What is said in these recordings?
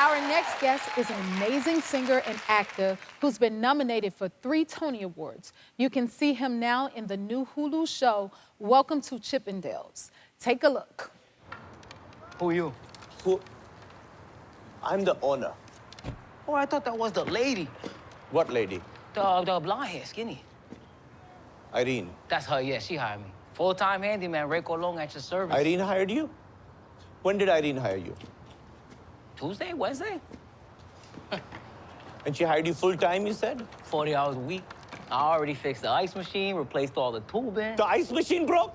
Our next guest is an amazing singer and actor who's been nominated for 3 Tony Awards. You can see him now in the new Hulu show, Welcome to Chippendales. Take a look. Who are you? Who? I'm the owner. Oh, I thought that was the lady. What lady? The blonde hair, skinny. Irene. That's her, yeah, she hired me. Full-time handyman, Rico Long at your service. Irene hired you? When did Irene hire you? Tuesday, Wednesday? And she hired you full-time, you said? 40 hours a week. I already fixed the ice machine, replaced all the tubing. The ice machine broke?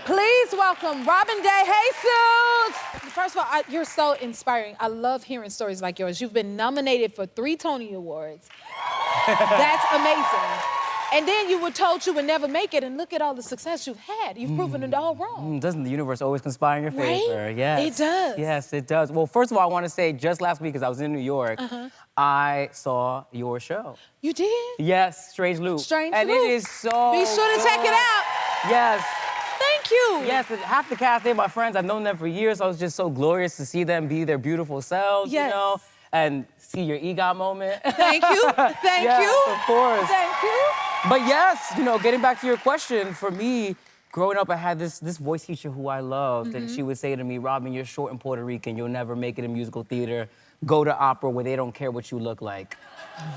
Please welcome Robin de Jesús. First of all, you're so inspiring. I love hearing stories like yours. You've been nominated for 3 Tony Awards. That's amazing. And then you were told you would never make it, and look at all the success you've had. You've proven it all wrong. Doesn't the universe always conspire in your favor? Right? Yes. It does. Yes, it does. Well, first of all, I want to say just last week, because I was in New York, I saw your show. You did? Yes, Strange Loop. Strange and Loop. it is so Be sure to check it out. Yes. Thank you. Yes, half the cast, they're my friends. I've known them for years, so it was just so glorious to see them be their beautiful selves, Yes. you know, and see your EGOT moment. Thank you. Thank Yes, you. of course. Thank you. But yes, you know, getting back to your question, for me, growing up, I had this voice teacher who I loved, and she would say to me, Robin, you're short in Puerto Rican, you'll never make it in musical theater. Go to opera where they don't care what you look like.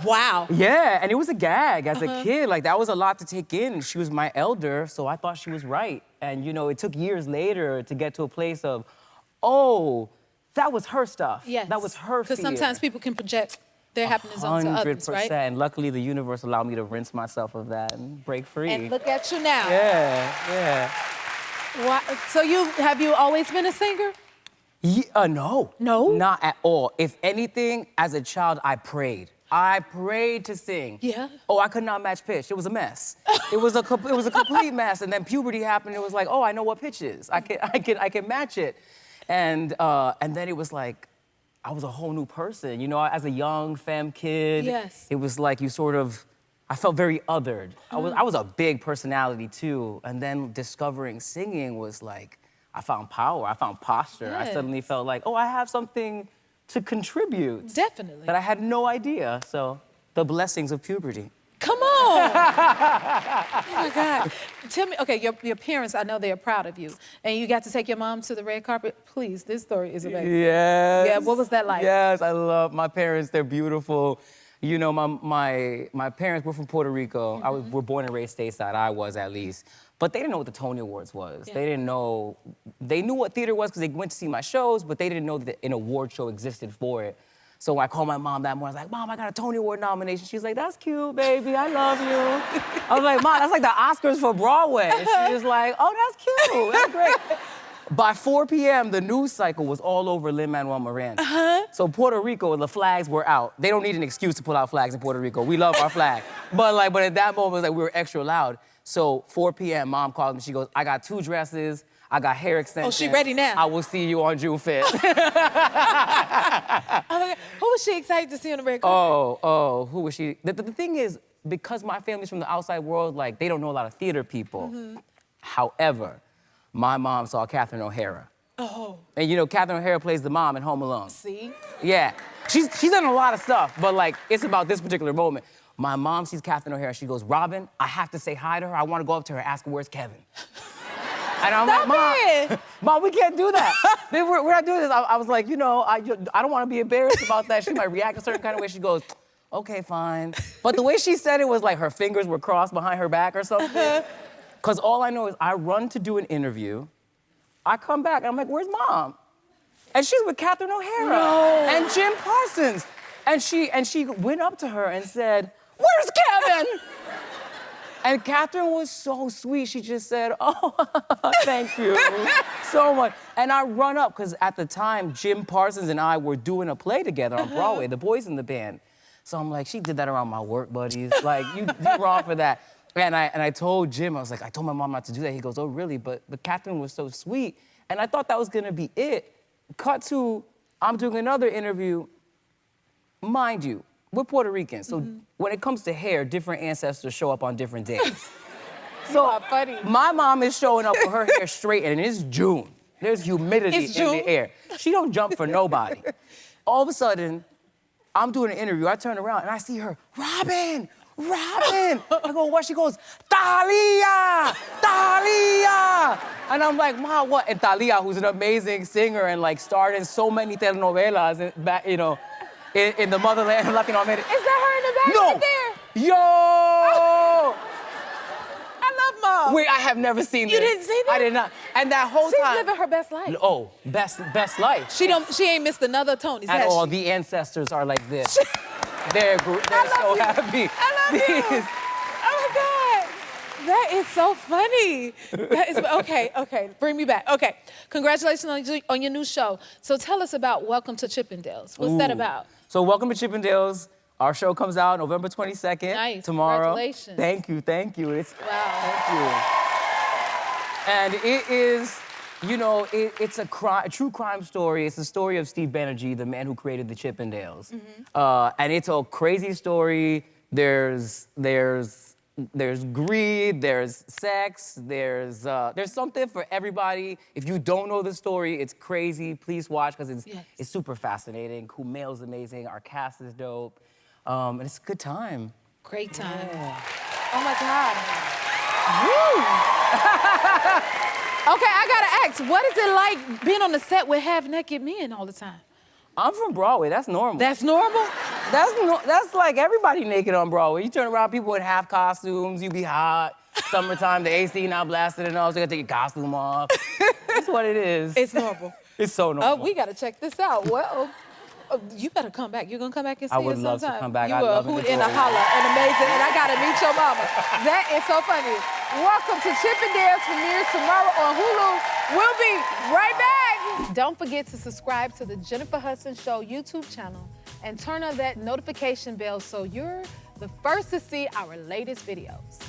Wow. Yeah, and it was a gag as a kid. Like, that was a lot to take in. She was my elder, so I thought she was right. And, you know, it took years later to get to a place of, oh, that was her stuff. Yes. That was her fear. Because sometimes people can project their happiness onto others, right? 100%. And luckily, the universe allowed me to rinse myself of that and break free. And look at you now. Yeah, yeah. So have you always been a singer? No. No? Not at all. If anything, as a child, I prayed. I prayed to sing. Yeah? Oh, I could not match pitch. It was a mess. It was a complete mess. And then puberty happened. It was like, oh, I know what pitch is. I can match it. And then it was like, I was a whole new person. You know, as a young femme kid. Yes. It was like I felt very othered. I was a big personality too. And then discovering singing was like, I found power, I found posture. Yes. I suddenly felt like, oh, I have something to contribute. Definitely. That I had no idea. So, the blessings of puberty. Come on. Oh my God. Tell me, okay, your parents, I know they're proud of you. And you got to take your mom to the red carpet. Please, this story is amazing. Yes. Yeah, what was that like? Yes, I love my parents, they're beautiful. You know, my parents were from Puerto Rico. We're born and raised stateside, I was at least. But they didn't know what the Tony Awards was. Yeah. They didn't know, they knew what theater was because they went to see my shows, but they didn't know that an award show existed for it. So I called my mom that morning, I was like, Mom, I got a Tony Award nomination. She's like, that's cute, baby, I love you. I was like, Mom, that's like the Oscars for Broadway. And she was like, oh, that's cute, that's great. By 4 p.m., the news cycle was all over Lin-Manuel Miranda. So Puerto Rico, the flags were out. They don't need an excuse to pull out flags in Puerto Rico. We love our flag. But at that moment, it was like we were extra loud. So 4 p.m., Mom called me. She goes, I got 2 dresses. I got hair extensions. Oh, she ready now? I will see you on June 5th. Who was she excited to see on the red carpet? Who was she? The thing is, because my family's from the outside world, like, they don't know a lot of theater people. However, my mom saw Catherine O'Hara. Oh. And you know, Catherine O'Hara plays the mom in Home Alone. See? Yeah. She's done a lot of stuff, but like, it's about this particular moment. My mom sees Catherine O'Hara, she goes, Robin, I have to say hi to her. I want to go up to her and ask her, where's Kevin? And I'm Stop like, it. Mom, we can't do that. We're not doing this. I was like, you know, I don't want to be embarrassed about that. She might react a certain kind of way. She goes, okay, fine. But the way she said it was like her fingers were crossed behind her back or something. Because all I know is I run to do an interview. I come back, and I'm like, where's Mom? And she's with Catherine O'Hara and Jim Parsons. And she went up to her and said, where's Kevin? And Catherine was so sweet. She just said, oh, thank you so much. And I run up, because at the time, Jim Parsons and I were doing a play together on Broadway, The Boys in the Band. So I'm like, she did that around my work buddies. Like, you're wrong for that. And I told Jim, I was like, I told my mom not to do that. He goes, oh, really? But Catherine was so sweet. And I thought that was gonna be it. Cut to, I'm doing another interview. Mind you, we're Puerto Rican, so when it comes to hair, different ancestors show up on different days. So funny. My mom is showing up with her hair straight, and it's June. There's humidity It's in June. the air. She don't jump for nobody. All of a sudden, I'm doing an interview. I turn around and I see her, Robin. I go, what? She goes, Thalia. And I'm like, Ma, what? And Thalia, who's an amazing singer and like starred in so many telenovelas, in the motherland of Latin America. Is that her in the back No. right there? Yo! I love Mom. Wait, I have never seen this. You didn't see that? I did not. And that whole She's time. living her best life. Oh, best life. She ain't missed another Tony's, At has all, she? the ancestors are like this. They're so you. happy. I love you. Oh my God. That is so funny. That is, okay, bring me back. Okay, congratulations on your new show. So tell us about Welcome to Chippendales. What's that about? So welcome to Chippendales. Our show comes out November 22nd. Nice, Tomorrow. congratulations. Thank you. Wow. Thank you. And it is, it's a true crime story. It's the story of Steve Banerjee, the man who created the Chippendales. And it's a crazy story. There's greed, there's sex, there's something for everybody. If you don't know the story, it's crazy. Please watch, because it's super fascinating. Kumail's amazing. Our cast is dope. And it's a good time. Great time. Yeah. Oh my God. Woo. Okay, I gotta ask, what is it like being on the set with half-naked men all the time? I'm from Broadway. That's normal. That's normal? That's like everybody naked on Broadway. You turn around, people in half costumes, you be hot. Summertime, the AC not blasted enough, so you gotta take your costume off. That's what it is. It's normal. It's so normal. Oh, we gotta check this out. Well, you better come back. You're gonna come back and see us I would love to sometime. come back. You I'd were a love and hoot and a adore you. holler and amazing, and I gotta meet your mama. That is so funny. Welcome to Chippendales premieres tomorrow on Hulu. We'll be right back. Don't forget to subscribe to the Jennifer Hudson Show YouTube channel and turn on that notification bell so you're the first to see our latest videos.